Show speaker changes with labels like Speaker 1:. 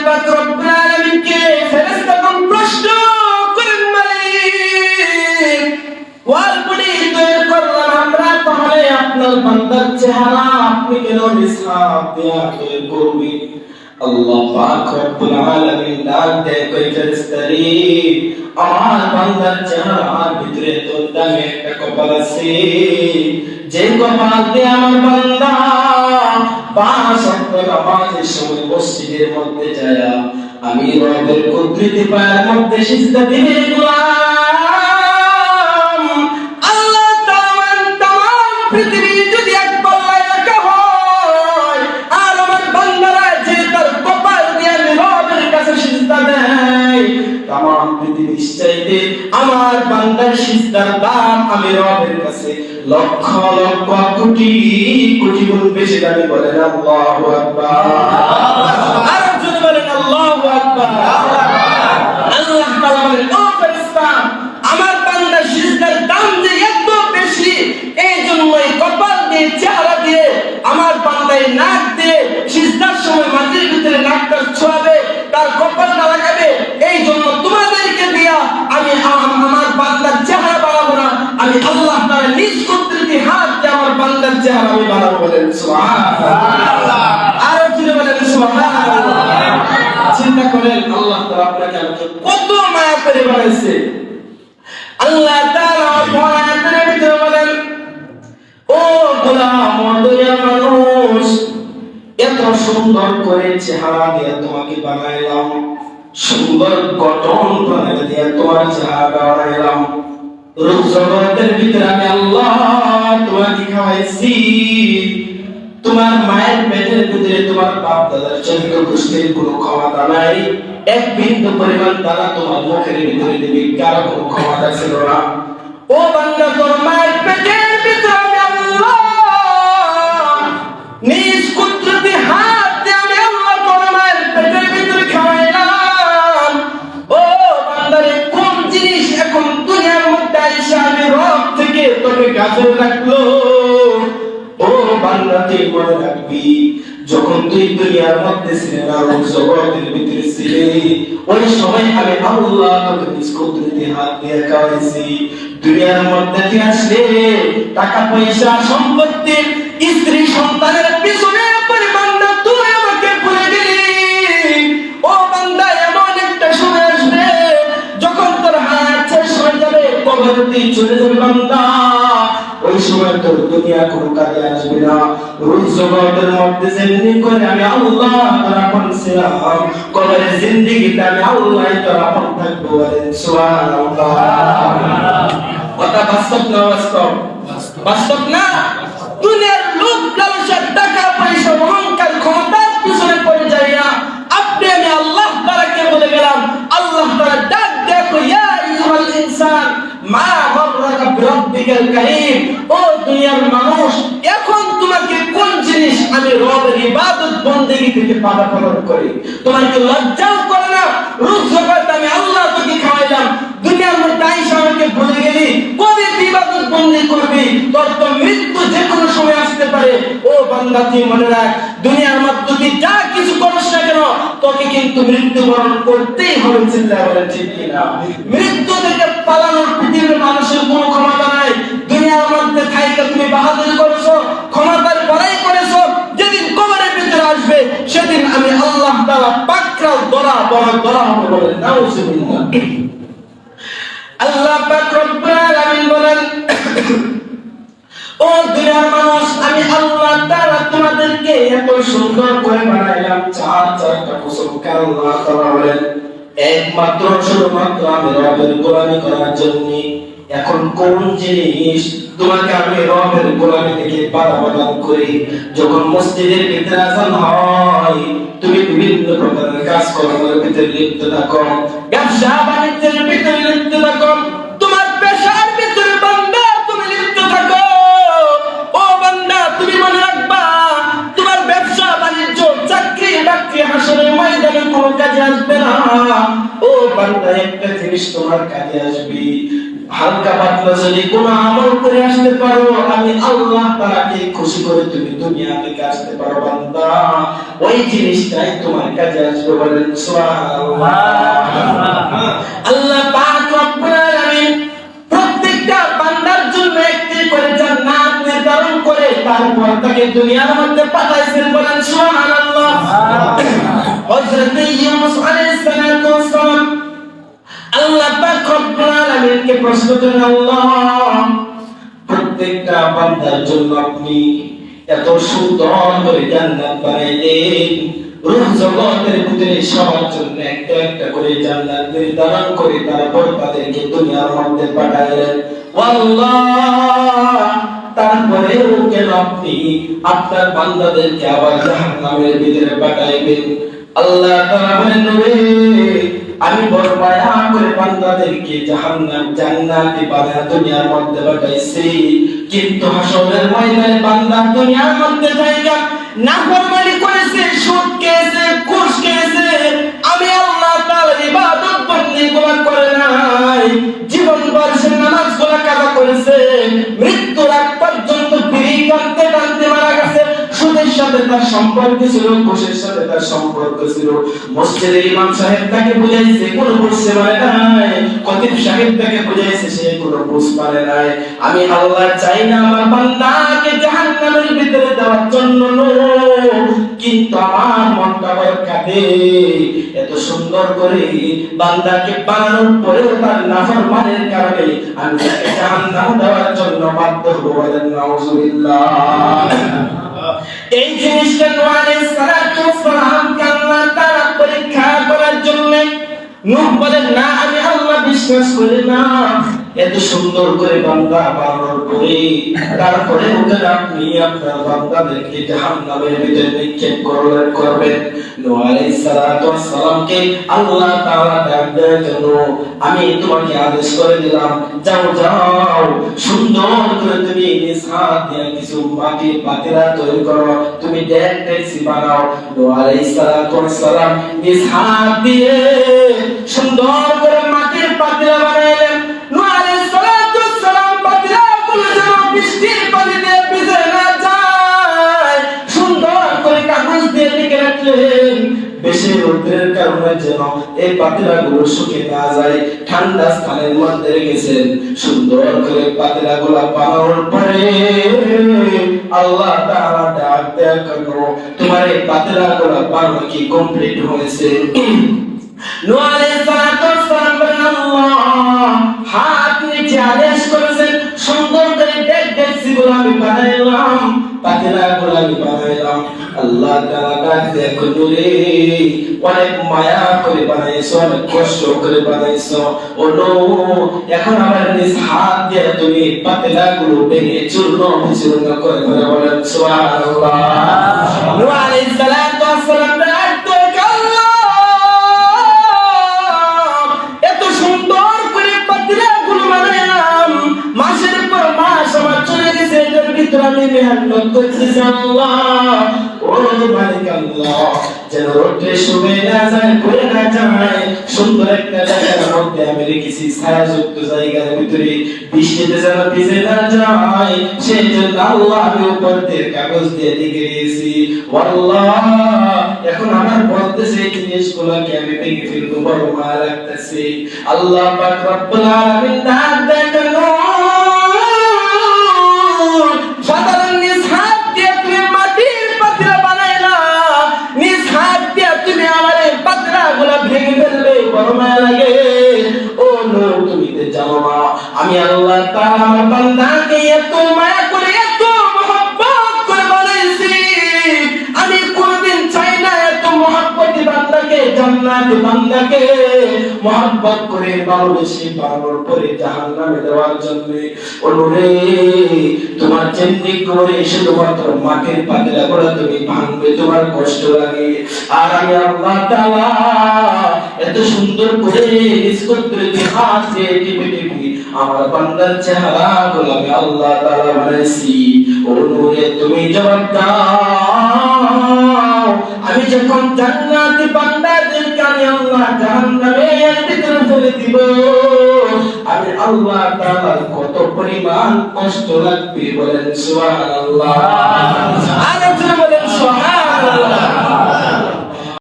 Speaker 1: পাক রব্বুল আলামিনকে ফেরেশতাগণ প্রশ্ন করেন, মালিক ওয়াল বলি তৈরি করলাম আমরা, তাহলে আপনার বান্দার চেহারা আপনি কেন নিছাব দিয়া তৈরি করবেন? আল্লাহ পাক রব্বুল আলামিন ডাক দেয়, কই ফেরেশতারি, আমার বান্দার চেহারার ভিতরে তো দামি একটা কপাল আছে, যে কপাল দিয়ে আমার বান্দা পাঁচ ওয়াক্ত নামাজের সময় মসজিদের মধ্যে যায় আমি রবের কুদরতি পায়ের মধ্যে সিজদা দিবে গোলাম। আল্লাহ তাআলা পৃথিবী যদি এক পাল্লায় রাখা হয় আর আমার বান্দারা যে তার কপাল দিয়ে রবের কাছে সিজদা দেয়, তাম পৃথিবীর চাইতে আমার বান্দার সিজদার দাম আমি রবের কাছে লক্ষ লক্ষ কোটি কোটি গুণ বেশি দামি। বলেন আল্লাহু আকবার। আর যদি বলেন আল্লাহু আকবার। আল্লাহ তাআলা বলেন, ও ফেরেশতা, আমার বান্দার সিজদার দাম যে এত বেশি, এই জন্যই কপাল দিয়ে চেহারা দিয়ে আমার বান্দায় নাক দিয়ে সিজদার সময় মাটির ভিতরে নাকটা ছোঁয়াবে, তার কপালটা লাগাবে, এই জন্য তোমাদেরকে দিয়া আমি আমার বান্দার চেহারা বানাবো না, আমি আল্লাহ তাআলা নিজ কুদরতি হাত দিয়ে আমার বান্দার চেহারা আমি বানাবো। বলেন সুবহানাল্লাহ। আর জোরে বলেন সুবহানাল্লাহ। চিন্তা করেন আল্লাহ তাআলা আপনাকে কত মায়া করে বানাইছে। আল্লাহ তাআলা কোরআনের ভিতরে বলেন, ও গোলাম, ও দুনিয়ার মানুষ, এত সুন্দর করে চেহারা দিয়ে তোমাকে বানাইলাম, সুন্দর গঠন বানাই দিয়ে তোমার চেহারা বানাইলাম, রূপ জগতের ভিতরে আমি আল্লাহ তোমাকে খাওয়াইছি, তোমার মায়ের পেটের ভিতরে তোমার বাপ দাদার চরিত্র গোষ্ঠীর কোনো ক্ষমতা নাই, এক বিন্দু পরিমাণ তারা তোমার মুখের ভিতরে দিবে, কারো কোনো ক্ষমতা ছিল না। ও বান্দা, তোর মায়ের পেটের ভিতরে আমি আল্লাহ নিজ কুদরতি হাত দিয়ে আমি আল্লাহ তোর মায়ের পেটের ভিতরে খাওয়াইলাম। ও বান্দারে, কোন জিনিস এখন দুনিয়ার মধ্যে আইসা আমি রব থেকে তোকে গাফেল রাখলো? ও বান্দা, তুই মনে রাখবি, যখন তুই দুনিয়ার মধ্যে ছিলি না, রূপ জগতের ভিতরে ছিলি, ওই সময় আমি আল্লাহ তোকে নিজ কুদরতি হাত দিয়ে খাওয়াইছি। দুনিয়ার মধ্যে তুই আসলে টাকা পয়সা সম্পত্তি স্ত্রী সন্তানের পিছনে বান্দা তুই আমাকে ভুলে গেলি। ও বান্দা, এমন একটা সময় আসবে যখন তোর হায়াত শেষ হয়ে যাবে, কবরে তুই চলে যাবে বান্দা, ওই সময় তোর দুনিয়া কোনো কাজে আসবে না। রূপ জগতের মধ্যে জিন্দেগি করে আমি আল্লাহ তোর আপন ছিলাম, কবরের জিন্দেগিতে আমি আল্লাহ তোর আপন থাকবো। বলেন সুবহানাল্লাহ। কথা বাস্তব না বাস্তব? বাস্তব না? দুনিয়ার লোভ লালসা, টাকা পয়সা, অহংকার, ক্ষমতার পিছনে পড়ে যাইয়া আপনি আমি আল্লাহ তাআলাকে বলে গেলাম। আল্লাহ তাআলা ডাক দেখো, ইয়া আইয়ুহাল ইনসান মা গররাকা বিরাব্বিকাল কারীম। ও দুনিয়ার মানুষ, এখন তোমাকে কোন জিনিস আমি রবের ইবাদত বندگی থেকে বাধা প্রদান করি? তোমাকে লজ্জাও করে না? রূপ জগৎ আমি আল্লাহ তোকে খাওয়াইলাম, দুনিয়ার মধ্যে আইসা আমাকে ভুলে গেলি, কবে ইবাদত বندگی করবি? তোর তো মৃত্যু যে কোনো সময় আসতে পারে। ও বান্দা, তুই মনে রাখ, দুনিয়ার মধ্যে তুই যা কিছু করিস না কেন, তোকে কিন্তু মৃত্যুবরণ করতেই হবে। চিল্লায় বলেন ঠিক কিনা? মৃত্যু থেকে পালানোর পৃথিবীর মানুষের কোনো ক্ষমতা নাই। দুনিয়ার মধ্যে থাইকে তুমি বাহাদুরি করেছো, ক্ষমতার বড়াই করেছো, যেদিন কবরের ভিতরে আসবে সেদিন আমি আল্লাহ তাআলা পাকড়াও ধরা হবে। বলেন নাউজুবিল্লাহ। আল্লাহ পাক রব্বুল আলামিন বলেন, ও দুনিয়ার মানুষ, আমি আল্লাহ তাআলা তোমাদেরকে এত সুন্দর করে বানাইলাম, চারটা কসম করে আল্লাহ তাআলা বলেন, একমাত্র শুধুমাত্র আমি রবের গোলামি করার জন্য। এখন কোন জিনিস তোমাকে আমি রবের গোলামি থেকে বাধা প্রদান করি? যখন মসজিদের ভিতরে আযান হয়, তুমি বিভিন্ন প্রকারের কাজকর্মের ভিতরে লিপ্ত থাকো, ব্যবসা বাণিজ্যের ভিতরে লিপ্ত থাকো, তোমার পেশার ভিতরে বান্দা তুমি লিপ্ত থাকো। ও বান্দা, তুমি মনে রাখবা, তোমার ব্যবসা বাণিজ্য, চাকরি বাকরি হাসরের ময়দানে দুনিয়াতে কোনো কাজে আসবে না। ও বান্দা, একটা জিনিস তোমার কাজে আসবে, হালকা পাতলা যদি কোনো আমল করে আসতে পারো, আমি আল্লাহ তাআলাকে খুশি করে তুমি দুনিয়া থেকে আসতে পারো বান্দা, ওই জিনিসটাই তোমার কাজে আসবে। বলেন সুবহানাল্লাহ। আল্লাহ পাক রব্বুল আলামিন প্রত্যেকটা বান্দার জন্য একটি করে জান্নাত নির্ধারণ করে তারপর তাকে দুনিয়ার মধ্যে পাঠাইছেন। বলেন সুবহানাল্লাহ। হযরত ইউনূস আলাইহিস সালাতু ওয়াস সালাম আল্লাহ পাক রব্বুল আলামিনকে প্রশ্ন করেন, আল্লাহ প্রত্যেকটা বান্দার জন্য আপনি এত সুন্দর করে জান্নাত বানাইলেন, রূহ জগতের ভিতরে সবার জন্য একটা একটা করে জান্নাত নির্ধারণ করে তারপর তাদেরকে দুনিয়ার মধ্যে পাঠাইলেন। আল্লাহ তারপরেও কেন আপনি আপনার বান্দাদেরকে আবার জাহান্নামের ভিতরে পাঠাইবেন? আল্লাহ তাআলা বলেন, আমি বড় মায়া করে বান্দাদেরকে জান্নাতি বানায়া দুনিয়ার মধ্যে পাঠাইছি, কিন্তু হাসরের ময়দানে বান্দা দুনিয়ার মধ্যে যাইয়া নাফরমানি করেছে, সুদ খেয়েছে, ঘুষ খেয়েছে, আমি আল্লাহ তাআলার ইবাদত বন্দেগি করে নাই, জীবনভর সে নামাজগুলো কাজা করেছে, মৃত্যুর আগ পর্যন্ত বিড়ি টানতে টানতে মারা গেছে, সুদের সাথে তার সম্পর্ক ছিল, ঘুষের সাথে তার সম্পর্ক ছিল, মসজিদের ইমাম সাহেব তাকে বুঝাইছে, কোনো বুঝতে পারে নাই, খতিব সাহেব তাকে বুঝাইছে, সে কোনো বুঝ পারে নাই। আমি আল্লাহ চাই না আমার বান্দাকে জাহান্নামের ভিতরে দেওয়ার জন্য, কিন্তু আমার মনটা বড় কাঁদে, এত সুন্দর করে বান্দাকে বানানোর পরেও তার নাফরমানের কারণে আমি তাকে জাহান্নাম দেওয়ার জন্য বাধ্য হব। বলেন নাউজুবিল্লাহ। এই জিনিসটা নূহ আলাইহিস সালাতু ওয়াস সালামকে আল্লাহ তাআলা পরীক্ষা করার জন্য, নূহ বলেন, না আমি আল্লাহ বিশ্বাস করি না, এত সুন্দর করে বান্দা বানানোর পরে তারপরে ওদের আপনি আপনার বান্দাদেরকে জাহান্নামের ভিতরে নিক্ষেপ করবেন। নূহ আলাইহিস সালাতু ওয়াস সালামকে আল্লাহ তাআলা ডাক দেওয়ার জন্য, আমি তোমাকে আদেশ করে দিলাম, যাও যাও সুন্দর করে তুমি নিজ হাত দিয়ে কিছু মাটির পাতিলা তৈরি করো, তুমি ডেকসি বানাও। নূহ আলাইহিস সালাতু ওয়াস সালাম নিজ হাত দিয়ে সুন্দর করে মাটির পাতিলা বানাইলেন। নূহ আলাইহিস সালাতু ওয়াস সালাম পাতিলাগুলো যেন বৃষ্টির পানিতে ভিজে না যায় সুন্দর করে কাগজ দিয়ে ঢেকে রাখলেন, বেশি রোদের কারণে যেন এই পাতিলাগুলো শুকিয়ে না যায়, ঠান্ডা স্থানের মধ্যে রেখেছেন। সুন্দর করে পাতিলাগুলো বানানোর পরে আল্লাহ তাআলা ডাক দেয়া করল, তোমার এই পাতিলাগুলো বানানো কি কমপ্লিট হয়েছে? নূহ আলাইহিস সালাতু ওয়াস সালাম বলেন, আল্লাহ হাত নিচে আদেশ করেছেন, সুন্দর করে ডেকসিগুলো আমি বানাইলাম, পাতিলাগুলো আমি বানাইলাম। আল্লাহ তাআলা ডাক দেয়া করল, অনেক মায়া করে বানাইছো, অনেক কষ্ট করে বানাইছো, ও নূহ এখন আমার নিজ হাত দিয়ে তুমি পাতিলাগুলো ভেঙে চূর্ণ বিচূর্ণ করে করে। বলেন সুবহানাল্লাহ। নূহ আলাইহিস সালাতু ওয়াস সালাম আমি মেহনত করতেছি, আল্লাহ ও মালিক আল্লাহ যেন রোদে শুবে না যায়, পড়ে না যায়, সুন্দর একটা জায়গার মধ্যে আমি রেখেছি, ছায়াযুক্ত জায়গার ভিতরে, বৃষ্টিতে যেন ভিজে না যায়, সেই জন্য আল্লাহ আমি উপর দিয়ে কাগজ দিয়ে লিখে দিয়েছি। আল্লাহ এখন আমার বলতেছে এই জিনিসগুলোকে আমি ভেঙে ফেলবো, বড় মায়া লাগতেছে। আল্লাহ পাক রব্বুল আলামিন ডাক দেন, সাধারণ নিজ হাত দিয়ে তুমি মাটির পাতিলা বানাইলা, নিজ হাত দিয়ে তুমি আমার এই পাতিলাগুলো ভেঙে ফেললে, বড় মায়া লাগে। ও নূহ তুমি তো জানো না আমি আল্লাহ তাআলা আমার বান্দাকে এত মায়া করে এত মহব্বত করে বানাইছি, আমি কোনদিন চাই না এত মহব্বতি বান্দাকে, জান্নাতি বান্দাকে মহব্বত করে ভালোবেসে বানানোর পরে জাহান্নামে দেওয়ার জন্য। ও নূহ তোমার চিন্তা করে শুধুমাত্র মাটির পাতিলাগুলো তুমি ভাঙবে, তোমার কষ্ট লাগে, আর আমি আল্লাহ তাআলা এত সুন্দর করে নিজ কুদরতি হাত দিয়ে টিপে টিপে আমার বান্দার চেহারাগুলো আমি আল্লাহ তাআলা বানাইছি। ও নূহ তুমি জবাব দাও, আমি আমি যখন জান্নাতি বান্দাদেরকে আমি আল্লাহ জাহান্নামের ভিতরে ফেলে দিব, আমি আল্লাহ তাআলার কত পরিমাণ কষ্ট লাগবে বলেন সুবহানাল্লাহ। আর বলেন সুবহানাল্লাহ।